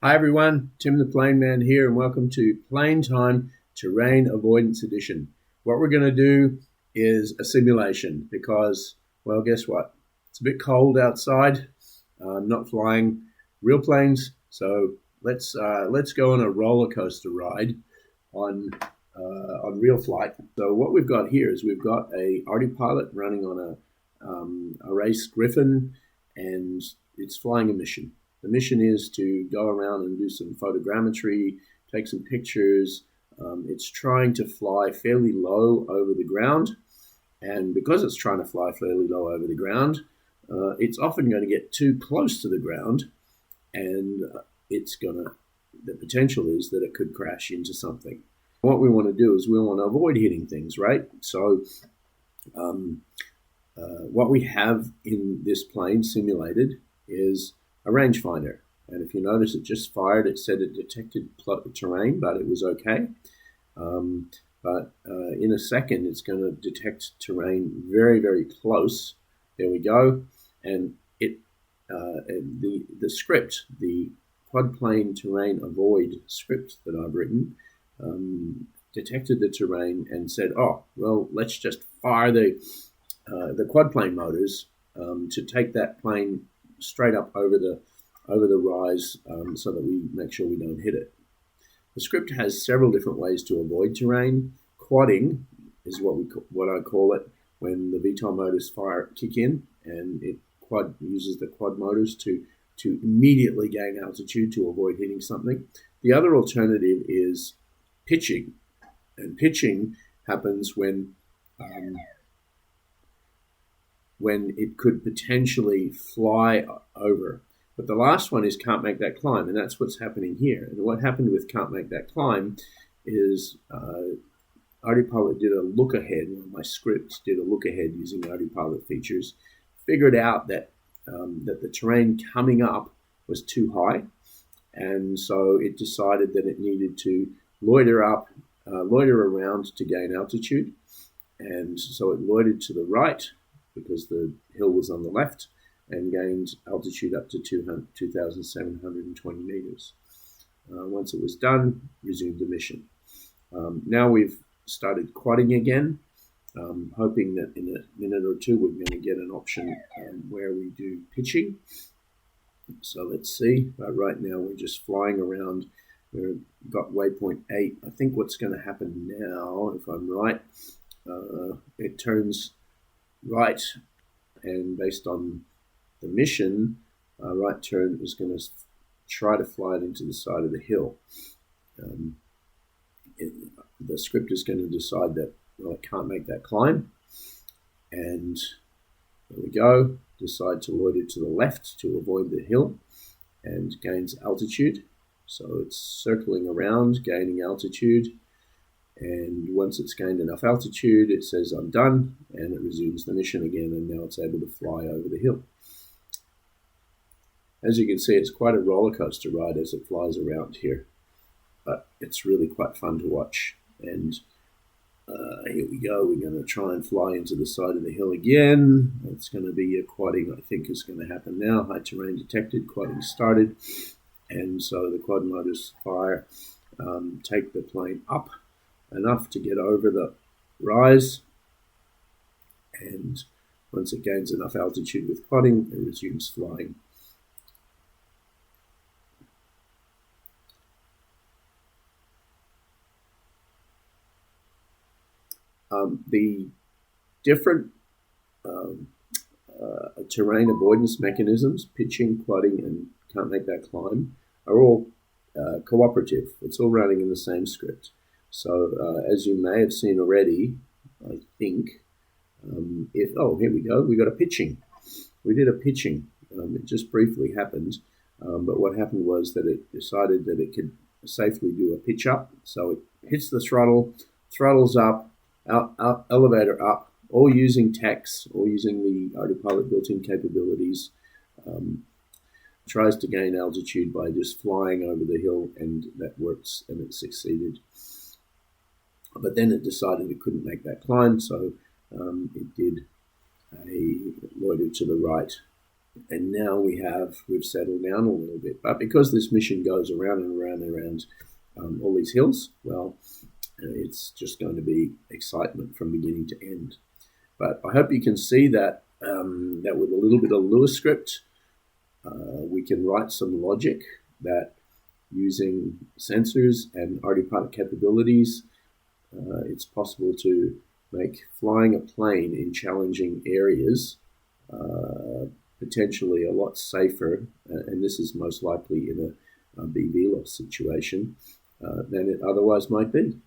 Hi everyone, Tim the Plane Man here, and welcome to Plane Time Terrain Avoidance Edition. What we're going to do is a simulation because, well, guess what? It's a bit cold outside. I'm not flying real planes, so let's go on a roller coaster ride on real flight. So what we've got here is we've got a ArduPilot running on a race Griffin, and it's flying a mission. The mission is to go around and do some photogrammetry, take some pictures. It's trying to fly fairly low over the ground, and because it's trying to fly fairly low over the ground, it's often going to get too close to the ground, and the potential is that it could crash into something. What we want to do is we want to avoid hitting things, right? So what we have in this plane simulated is a rangefinder. And if you notice, it just fired. It said it detected terrain, but it was okay. But in a second, it's going to detect terrain very, very close. There we go. And the script, the QuadPlane terrain avoid script that I've written, detected the terrain and said, "Oh, well, let's just fire the QuadPlane motors to take that plane straight up over the rise, so that we make sure we don't hit it." The script has several different ways to avoid terrain. Quadding is what I call it, when the VTOL motors kick in, and it uses the quad motors to immediately gain altitude to avoid hitting something. The other alternative is pitching, and pitching happens when it could potentially fly over. But the last one is can't make that climb, and that's what's happening here. And what happened with can't make that climb is ArduPilot did a look ahead, my script did a look ahead using ArduPilot features, figured out that the terrain coming up was too high, and so it decided that it needed to loiter around to gain altitude. And so it loitered to the right because the hill was on the left, and gained altitude up to 2,720 meters. Once it was done, resumed the mission. Now we've started quadding again, hoping that in a minute or two we're going to get an option where we do pitching. So let's see. Right now we're just flying around. We've got waypoint 8. I think what's going to happen now, if I'm right, it turns right, and based on the mission, right turn is going to try to fly it into the side of the hill. The script is going to decide that, well, it can't make that climb, and there we go. Decide to loiter to the left to avoid the hill, and gains altitude. So it's circling around, gaining altitude, and once it's gained enough altitude, it says I'm done, and it resumes the mission again, and now it's able to fly over the hill. As you can see, it's quite a roller coaster ride as it flies around here, but it's really quite fun to watch. And here we go. We're going to try and fly into the side of the hill again. It's going to be a quadding, I think, is going to happen now. High terrain detected, quadding started, and so the quad motors fire, take the plane up enough to get over the rise, and once it gains enough altitude with quadding, it resumes flying. The different terrain avoidance mechanisms, pitching, quadding, and can't make that climb, are all cooperative. It's all running in the same script. So as you may have seen already, I think, here we go. We got a pitching. We did a pitching. It just briefly happened, but what happened was that it decided that it could safely do a pitch up. So it hits the throttle, throttles up, elevator up, all using text, all using the ArduPilot built-in capabilities. Tries to gain altitude by just flying over the hill, and that works, and it succeeded. But then it decided it couldn't make that climb, so it did a loiter to the right And now we've settled down a little bit. But because this mission goes around and around and around all these hills, well, it's just going to be excitement from beginning to end. But I hope you can see that that with a little bit of Lua script, we can write some logic that using sensors and ArduPilot capabilities, it's possible to make flying a plane in challenging areas potentially a lot safer, and this is most likely in a BVLOS situation, than it otherwise might be.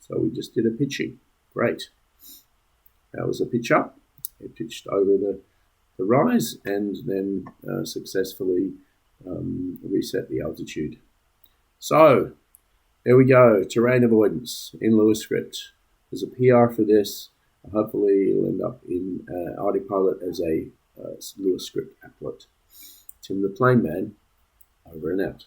So we just did a pitching. Great. That was a pitch up. It pitched over the rise and then successfully reset the altitude. So there we go, terrain avoidance in Lua script. There's a PR for this. Hopefully it'll end up in ArduPilot as a Lua script applet. Tim the Plane Man, over and out.